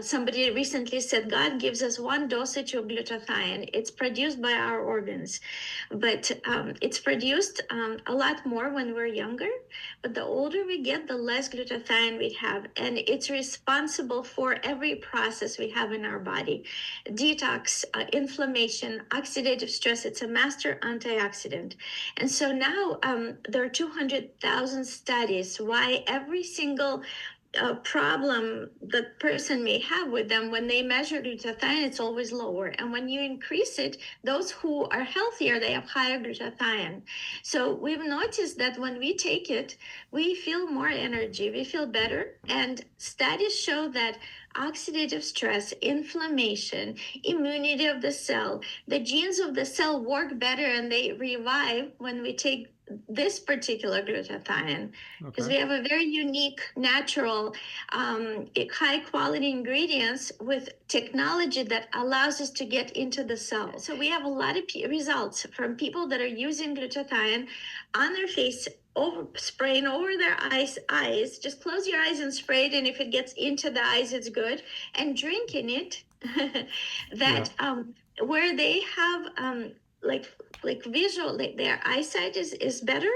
somebody recently said God gives us one dosage of glutathione. It's produced by our organs, but it's produced a lot more when we're younger. But the older we get, the less glutathione we have, and it's responsible for every process we have in our body: detox, inflammation, oxidative stress. It's a master antioxidant. And so now there are 200,000 studies why every single problem the person may have with them, when they measure glutathione, it's always lower. And when you increase it, those who are healthier, they have higher glutathione. So we've noticed that when we take it, we feel more energy, we feel better. And studies show that oxidative stress, inflammation, immunity of the cell, the genes of the cell work better and they revive when we take this particular glutathione, because we have a very unique, natural, high quality ingredients with technology that allows us to get into the cell. So we have a lot of results from people that are using glutathione on their face, spraying over their eyes. Just close your eyes and spray it, and if it gets into the eyes, it's good. And drinking it, where they have like visual, their eyesight is better.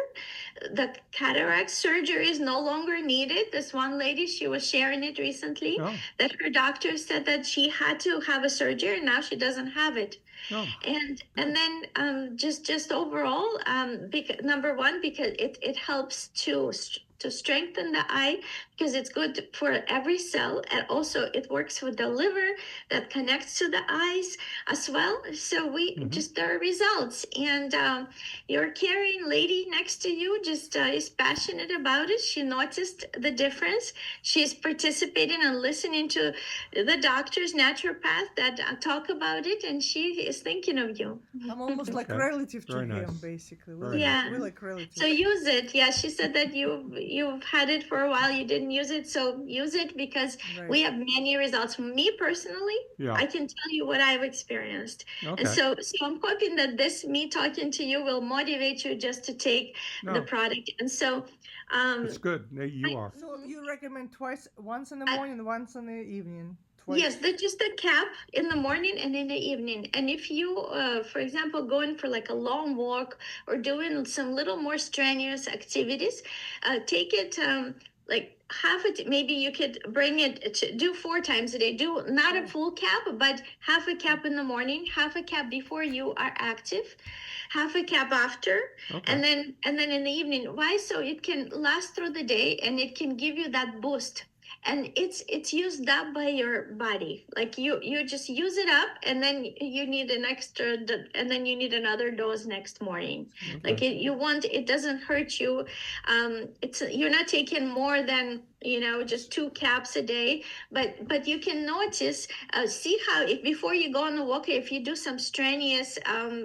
The cataract surgery is no longer needed. This one lady, she was sharing it recently, that her doctor said that she had to have a surgery and now she doesn't have it. And then just overall, number one, because it helps to strengthen the eye, because it's good for every cell, and also it works with the liver that connects to the eyes as well. So we just, there are results, and your caring lady next to you just is passionate about it. She noticed the difference. She's participating and listening to the doctors, naturopath that talk about it, and she is thinking of you. I'm almost like relative to him, basically. We're like relatives. So use it. Yeah, she said that you've had it for a while, you didn't use it, so use it, because we have many results. Me personally, I can tell you what I've experienced. And so I'm hoping that me talking to you will motivate you just to take the product. And so it's good. You are. So you recommend once in the morning and once in the evening? Yes, that's just a cap in the morning and in the evening. And if you, for example, going for like a long walk or doing some little more strenuous activities, take it like half it. Maybe you could bring it to do 4 times a day. Do not a full cap, but half a cap in the morning, half a cap before you are active, half a cap after, and then in the evening. Why? So it can last through the day and it can give you that boost. And it's used up by your body. Like you just use it up, and then you need an extra, and then you need another dose next morning. Like it doesn't hurt you. You're not taking more than just 2 caps a day, but you can notice, see how, if before you go on the walk, if you do some strenuous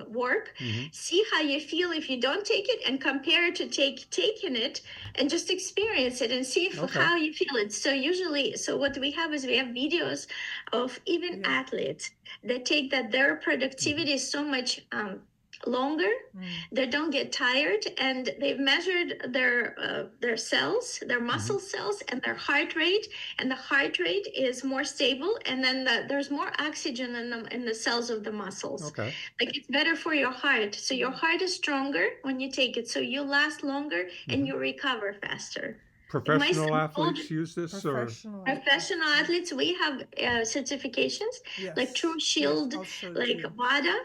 work, see how you feel if you don't take it, and compare it to taking it, and just experience it and see how you feel it. So usually, what we have is we have videos of even athletes that take that their productivity is so much longer, they don't get tired, and they've measured their cells, their muscle cells, and their heart rate, and the heart rate is more stable, and then there's more oxygen in the cells of the muscles. Like it's better for your heart, so your heart is stronger when you take it, so you last longer and you recover faster. Professional athletes use this? Professional athletes, we have certifications, like True Shield, like WADA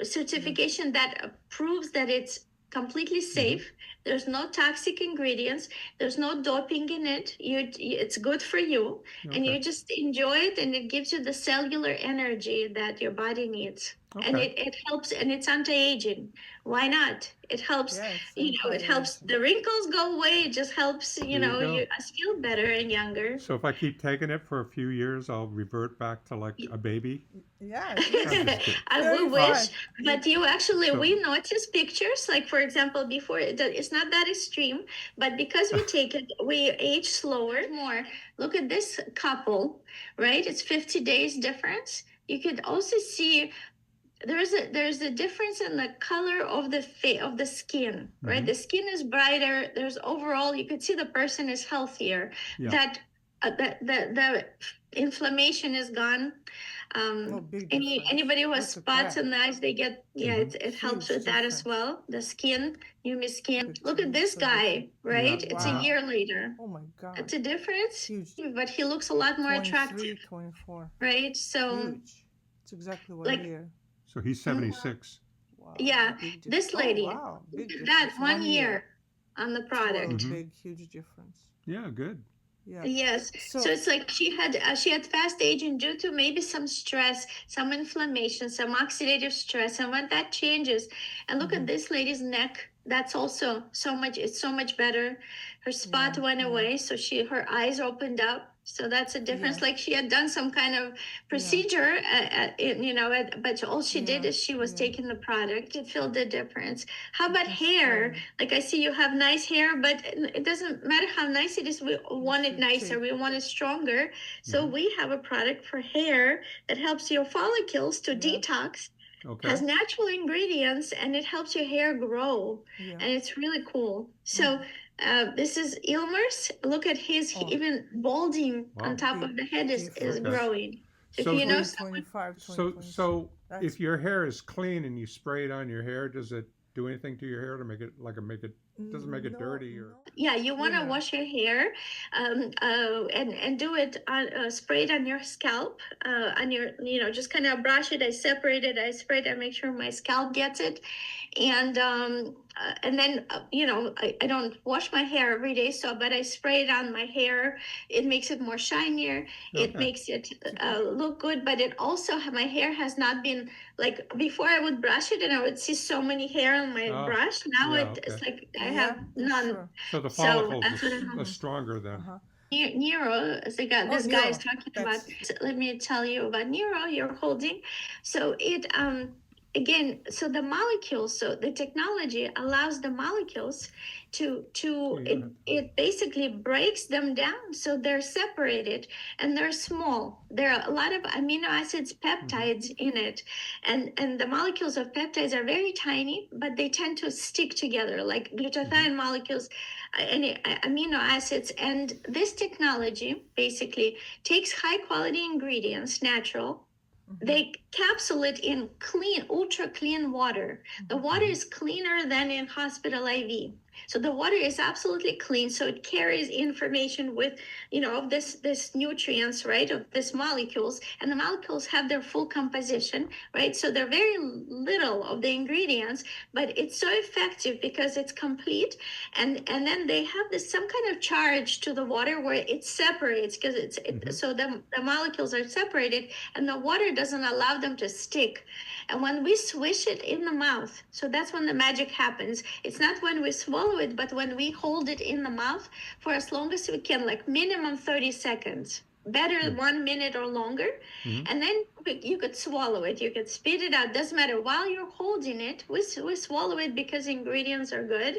certification that proves that it's completely safe. There's no toxic ingredients. There's no doping in it. It's good for you, and you just enjoy it, and it gives you the cellular energy that your body needs. And it helps, and it's anti-aging. Why not? It helps, it helps the wrinkles go away. It just helps, you feel better and younger. So if I keep taking it for a few years, I'll revert back to like a baby? I will wish, but we notice pictures, like for example, before, it's not that extreme, but because we take it, we age slower, more. Look at this couple, right? It's 50 days difference. You could also see there's a difference in the color of the skin, right? The skin is brighter. There's overall, you could see the person is healthier. That The inflammation is gone. Big difference. Anybody who has Look at spots that. in the eyes, they get, it helps Huge with that as difference. well. The skin, Neumi skin. Look at Look at you, this so guy, different. right? Yeah, It's a Wow. year later. Oh my God. It's a difference, Huge. but he looks a lot more 23, attractive, 24. right? So, Huge. It's exactly 1 like, year. so he's 76. Wow. yeah, Big this lady, wow. Big look at difference. that, 1 year on the product. Total big, huge difference. Yeah, good. Yeah. Yes. So it's like she had fast aging due to maybe some stress, some inflammation, some oxidative stress, and when that changes, and look at this lady's neck. That's also it's so much better. Her spot went away, so her eyes opened up. So that's a difference. Like she had done some kind of procedure, but all she did is she was taking the product. It felt the difference. How about hair? Like I see you have nice hair, but it doesn't matter how nice it is. We want it nicer. We want it stronger. So we have a product for hair that helps your follicles to detox. Okay. Has natural ingredients and it helps your hair grow, and it's really cool. So this is Ilmer's. Look at his even balding on top of the head is growing. So if you know 25, so if your hair is clean and you spray it on your hair, does it do anything to your hair to make it doesn't make it dirty or? Yeah, you want to wash your hair, and do it on spray it on your scalp, on your just kind of brush it. I separate it. I spray it. I make sure my scalp gets it, and then I don't wash my hair every day. But I spray it on my hair. It makes it more shinier. It makes it look good. But it also my hair has not been like before. I would brush it and I would see so many hair on my brush. Now it's like I have none. So the follicles are stronger then. Neuro, this guy is talking about. Let me tell you about Neuro you're holding. So it again, so the molecules, so the technology allows the molecules it basically breaks them down so they're separated and they're small. There are a lot of amino acids, peptides in it, and the molecules of peptides are very tiny, but they tend to stick together like glutathione molecules, any amino acids. And this technology basically takes high quality ingredients, natural. They capsule it in clean, ultra clean water. The water is cleaner than in hospital IV. So the water is absolutely clean. So it carries information with, of this nutrients, right, of these molecules. And the molecules have their full composition, right? So they're very little of the ingredients, but it's so effective because it's complete. And then they have some kind of charge to the water where it separates because so the molecules are separated and the water doesn't allow them to stick. And when we swish it in the mouth, so that's when the magic happens. It's not when we swallow it, but when we hold it in the mouth for as long as we can, like minimum 30 seconds. Better 1 minute or longer. And then you could swallow it. You could spit it out. Doesn't matter. While you're holding it, we swallow it because ingredients are good.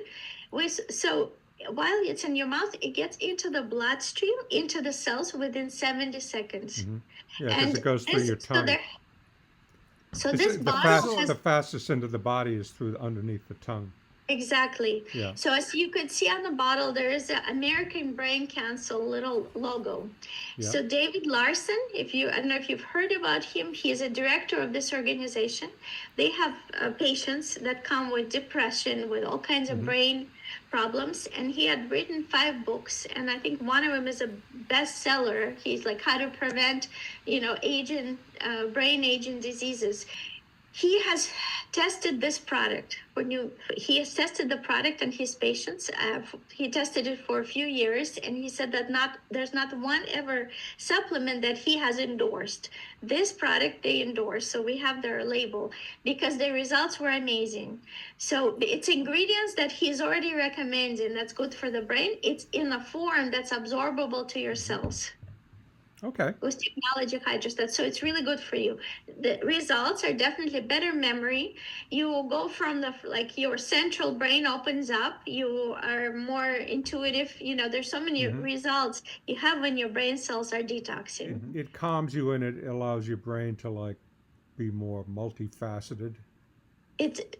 So while it's in your mouth, it gets into the bloodstream, into the cells within 70 seconds. Yeah, because it goes through your tongue. So this bottle has the fastest into the body is through underneath the tongue. Exactly. Yeah. So as you could see on the bottle, there is an American Brain Council little logo. Yeah. So David Larson, I don't know if you've heard about him, he is a director of this organization. They have patients that come with depression, with all kinds of brain problems, and he had written 5 books, and I think one of them is a bestseller. He's like how to prevent, brain aging diseases. He has tested this product. He has tested the product on his patients. He tested it for a few years, and he said that there's not one ever supplement that he has endorsed. This product they endorse, so we have their label because the results were amazing. So it's ingredients that he's already recommending that's good for the brain. It's in a form that's absorbable to your cells. Okay. With technology hydrostat, so it's really good for you. The results are definitely better memory. You will go from your central brain opens up. You are more intuitive. There's so many results you have when your brain cells are detoxing. It calms you and it allows your brain to be more multifaceted.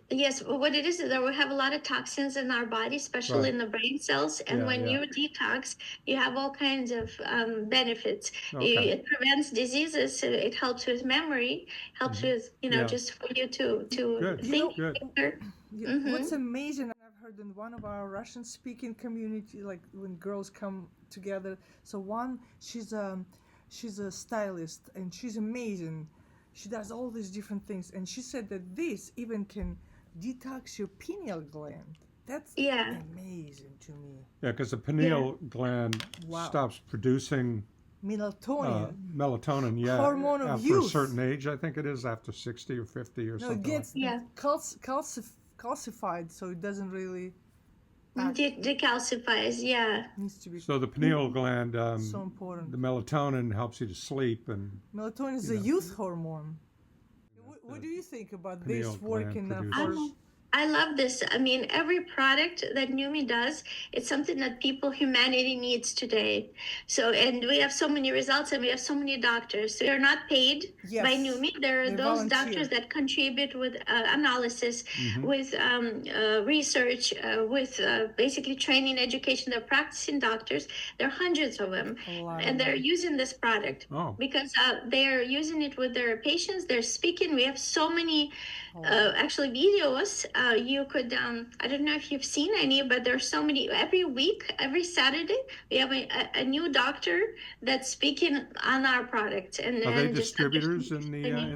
Yes, what it is that we have a lot of toxins in our body, especially in the brain cells. And when you detox, you have all kinds of benefits. It prevents diseases. It helps with memory, helps with, just for you to think. What's amazing, and I've heard in one of our Russian speaking community, like when girls come together. So one, she's a stylist and she's amazing. She does all these different things, and she said that this even can detox your pineal gland. That's amazing to me. Yeah, because the pineal gland stops producing melatonin. Hormone of after youth. a certain age. I think it is after 60 or 50 or something. No, it gets calcified, so it doesn't really decalcifies. Needs to be. So the pineal gland, so important. The melatonin helps you to sleep, and melatonin is a youth hormone. What do you think about this working for? I love this. I mean, every product that Neumi does, it's something that humanity needs today. So, and we have so many results, and we have so many doctors. So they're not paid by Neumi. There are those doctors that contribute with analysis, with research, with basically training, education. They're practicing doctors. There are hundreds of them, and they're using this product because they're using it with their patients. They're speaking. We have so many actually videos. You could I don't know if you've seen any, but there's so many. Every week, every Saturday, we have a new doctor that's speaking on our product. And are they distributors in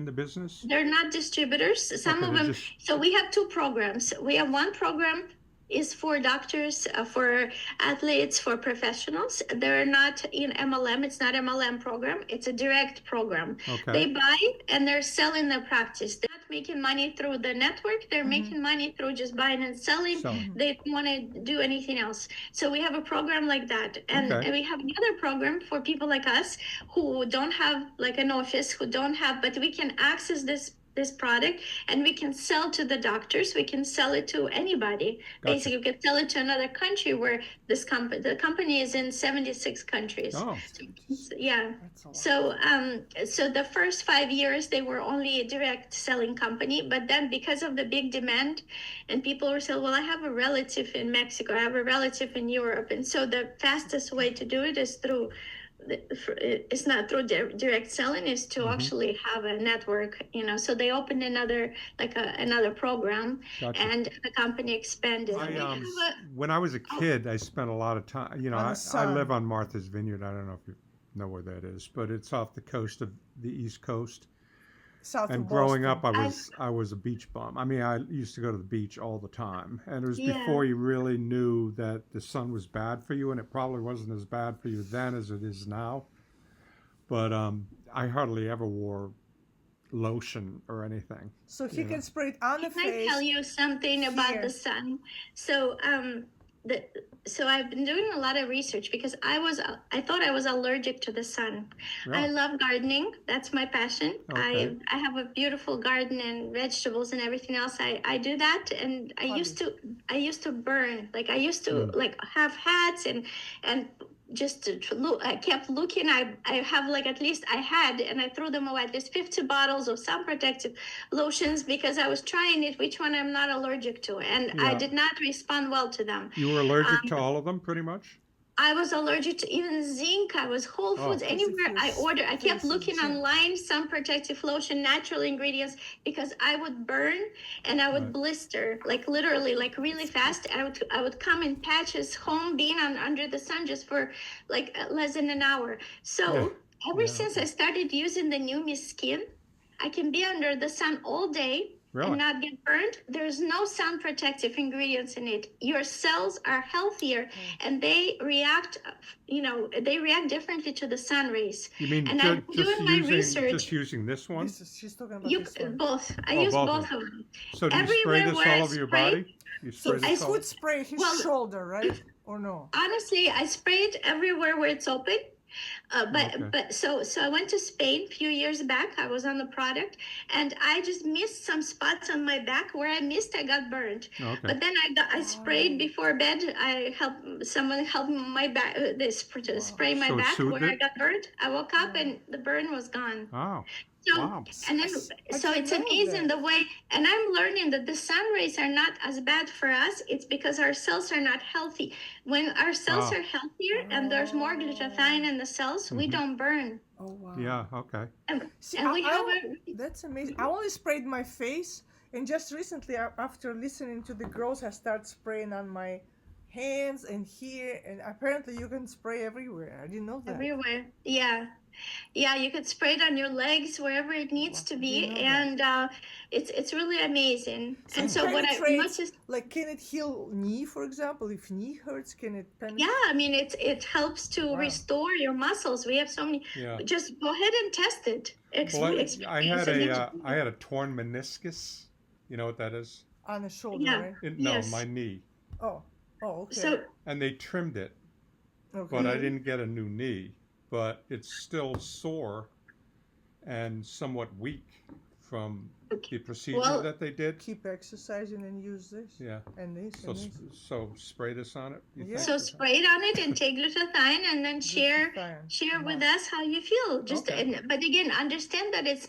the business? They're not distributors. Some of them. So we have two programs. We have one program is for doctors, for athletes, for professionals. They're not in MLM. It's not MLM program. It's a direct program. They buy and they're selling their practice. They're not making money through the network. They're making money through just buying and selling. They don't want to do anything else. So we have a program like that. And we have another program for people like us who don't have like an office, but we can access this product and we can sell to the doctors. We can sell it to anybody. Basically, we can sell it to another country where the company is in 76 countries. So the first 5 years they were only a direct selling company, but then because of the big demand and people were saying, well, I have a relative in Mexico, I have a relative in Europe, and so the fastest way to do it is through it's not through direct selling, is to actually have a network, so they opened another program and the company expanded. When I was a kid, I spent a lot of time, I live on Martha's Vineyard. I don't know if you know where that is, but it's off the coast of the East Coast. And growing up, I was a beach bum. I mean, I used to go to the beach all the time. And it was before you really knew that the sun was bad for you, and it probably wasn't as bad for you then as it is now. But I hardly ever wore lotion or anything. So he can spray it on the face. Can I tell you something about the sun? So so I've been doing a lot of research because I thought I was allergic to the sun. I love gardening. That's my passion. I have a beautiful garden and vegetables and everything else. I do that, and I used to burn. Like I used to have hats and just to look. I kept looking. I have and I threw them away, at least 50 bottles of sun protective lotions, because I was trying it, which one I'm not allergic to, and I did not respond well to them. You were allergic to all of them, pretty much? I was allergic to even zinc. I was Whole Foods, anywhere I kept looking online, sun protective lotion, natural ingredients, because I would burn and I would blister, like literally, like really fast. I would come in patches home, being under the sun just for like less than an hour. So ever since I started using the Neumi skin, I can be under the sun all day. And not get burned. There's no sun protective ingredients in it. Your cells are healthier, and they react differently to the sun rays. You mean just using this one? She's talking about this one. Both. I use both of them. So do you spray this all over your body? I would spray his shoulder, right? Or no? Honestly, I spray it everywhere where it's open. So I went to Spain a few years back. I was on the product, and I just missed some spots on my back where I got burned. But then I sprayed before bed. Someone helped my back. They spray my back where I got burned. I woke up and the burn was gone. So, Wow. and then, so it's amazing the way, and I'm learning that the sun rays are not as bad for us. It's because our cells are not healthy. When our cells are healthier and there's more glutathione in the cells, we don't burn. Oh, wow. Yeah, okay. See, And we have that's amazing. I only sprayed my face, and just recently, after listening to the girls, I started spraying on my hands and here, and apparently you can spray everywhere. I didn't know that. Everywhere, yeah. Yeah, you could spray it on your legs wherever it needs to be, and it's really amazing. So and so what like, can it heal knee, for example? If knee hurts, can it penetrate? Yeah, I mean it helps to restore your muscles. We have so many. Yeah. Just go ahead and test it. I had a torn meniscus. You know what that is? On the shoulder, right? No, my knee. Oh, okay. So, and they trimmed it, okay. But I didn't get a new knee. But it's still sore and somewhat weak from the procedure that they did. Keep exercising and use this. Yeah. And this. So spray this on it. Yeah. So spray it on it and take glutathione, and then share with us how you feel. Just but again, understand that it's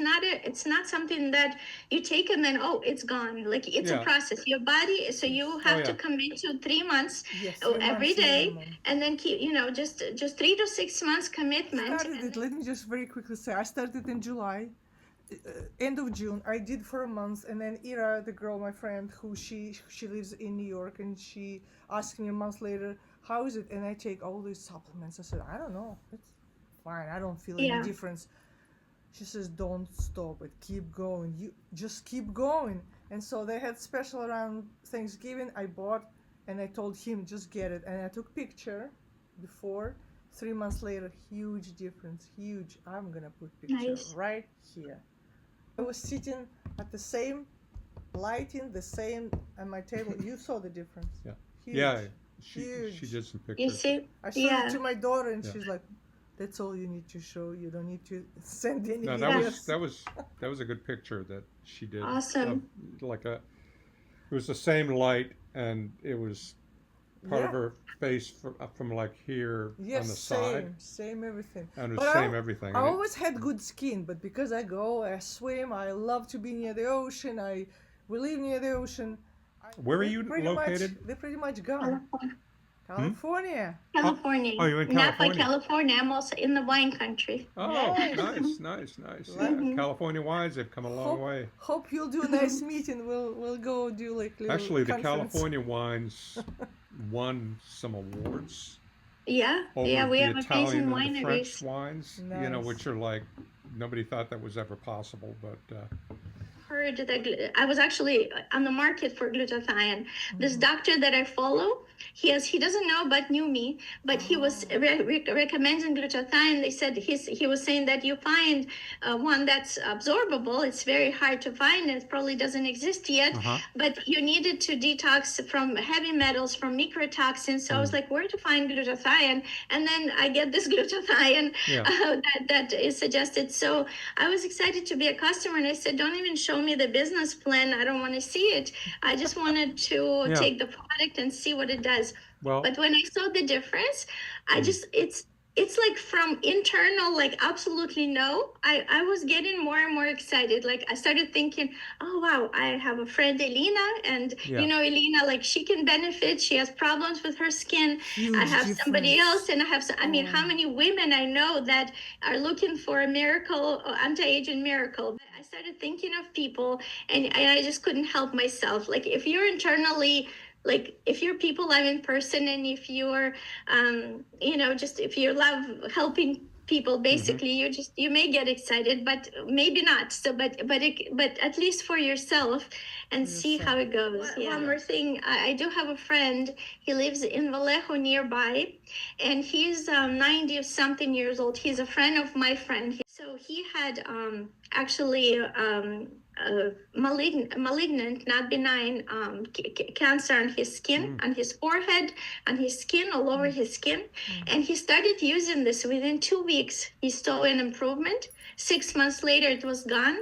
not something that you take and then it's gone. Like it's a process. Your body, so you have to commit to 3 months every day, and then keep just 3 to 6 months commitment. Let me just very quickly say, I started in July. End of June, I did for a month, and then Ira, the girl, my friend, who she lives in New York, and she asked me a month later, how is it? And I take all these supplements. I said, I don't know, it's fine, I don't feel any difference. She says, don't stop it, keep going, you just keep going. And so they had special around Thanksgiving. I bought, and I told him, just get it, and I took picture before. 3 months later, huge difference, huge. I'm gonna put picture right here. I was sitting at the same lighting, the same on my table. You saw the difference. Yeah. Huge. Yeah. Huge. She did some pictures. You see? I showed it to my daughter, and she's like, "That's all you need to show. You don't need to send any." No, that was a good picture that she did. Awesome. It was the same light, and it was part of her face from like here on the side. Same everything. And it was same everything. I always had good skin, but because I swim, I love to be near the ocean. We live near the ocean. Where are you located? They're pretty much gone. California. California. Oh, you're in California. Napa, California. I'm also in the wine country. Oh, nice. Yeah, California wines have come a long way. Hope you'll do a nice meeting. We'll go do like little Actually, the conference. California wines won some awards. Yeah, we have amazing wineries. The French wines, nice. Which are like nobody thought that was ever possible, but. Heard that I was actually on the market for glutathione. This doctor that I follow, he doesn't know about Neumi, but he was recommending glutathione. They said he was saying that you find one that's absorbable. It's very hard to find. It probably doesn't exist yet, but you needed to detox from heavy metals, from microtoxins. So I was like, where to find glutathione? And then I get this glutathione that is suggested. So I was excited to be a customer, and I said, don't even show me the business plan. I don't want to see it. I just wanted to take the product and see what it does. Well, but when I saw the difference, it's like from internal, like absolutely no. I was getting more and more excited. Like I started thinking, oh wow, I have a friend Elena, and Elena, like she can benefit. She has problems with her skin. I have somebody else, and I have I mean, how many women I know that are looking for a miracle, anti-aging miracle. I started thinking of people, and I just couldn't help myself. Like if you're internally, like if you're people loving person, and if you're just if you love helping people, basically you may get excited, but maybe not. So but at least for yourself, and see how it goes. One more thing, I do have a friend. He lives in Vallejo nearby, and he's 90 something years old. He's a friend of my friend. So he had actually malignant, not benign, cancer on his skin, on his forehead, on his skin, all over his skin. And he started using this. Within 2 weeks, he saw an improvement. 6 months later, it was gone.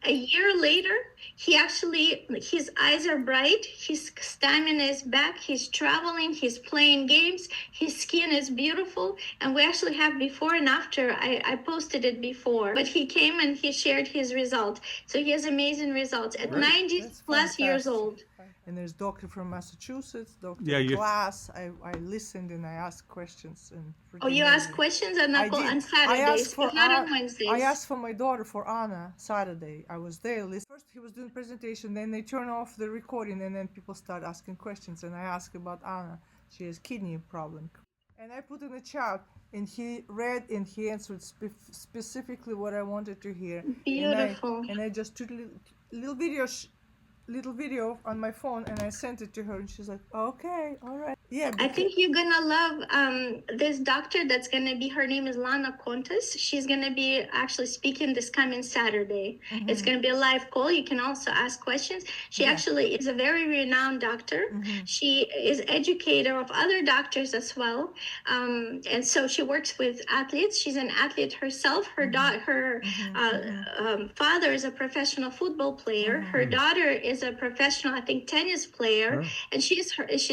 A year later, his eyes are bright, his stamina is back, he's traveling, he's playing games, his skin is beautiful, and we actually have before and after. I posted it before, but he came and he shared his result. So he has amazing results at 90 plus years old. And there's doctor from Massachusetts, Dr. Glass. I listened and I asked questions. And you asked questions on Saturdays, but not on Wednesdays. I asked for my daughter, for Anna, Saturday. I was there. First he was doing presentation, then they turn off the recording, and then people start asking questions. And I asked about Anna. She has kidney problem. And I put in the chat, and he read and he answered specifically what I wanted to hear. Beautiful. And I just took little video on my phone, and I sent it to her, and she's like, okay, all right. Yeah, I think you're gonna love this doctor that's gonna be, her name is Lana Contes. She's gonna be actually speaking this coming Saturday. It's gonna be a live call. You can also ask questions. She actually is a very renowned doctor. She is educator of other doctors as well, and so she works with athletes. She's an athlete herself. Her father is a professional football player. Her daughter is a professional, I think, tennis player, and she's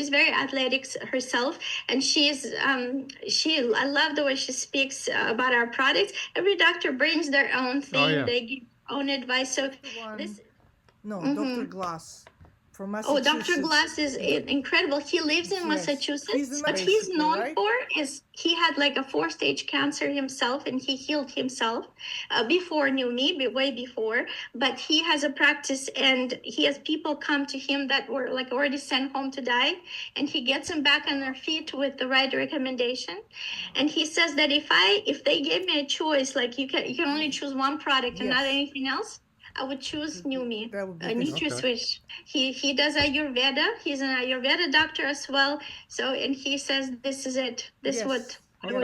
very athletic herself, and I love the way she speaks about our products. Every doctor brings their own thing. They give own advice. So Dr. Glass from Massachusetts. Dr. Glass is incredible. He lives in Massachusetts. What he's known for is he had like a 4-stage cancer himself, and he healed himself before Neumi, way before. But he has a practice, and he has people come to him that were like already sent home to die, and he gets them back on their feet with the right recommendation. And he says that if they gave me a choice, like you can only choose one product and not anything else, I would choose Neumi, NutriSwish. He does Ayurveda. He's an Ayurveda doctor as well. So, and he says this is it. This is what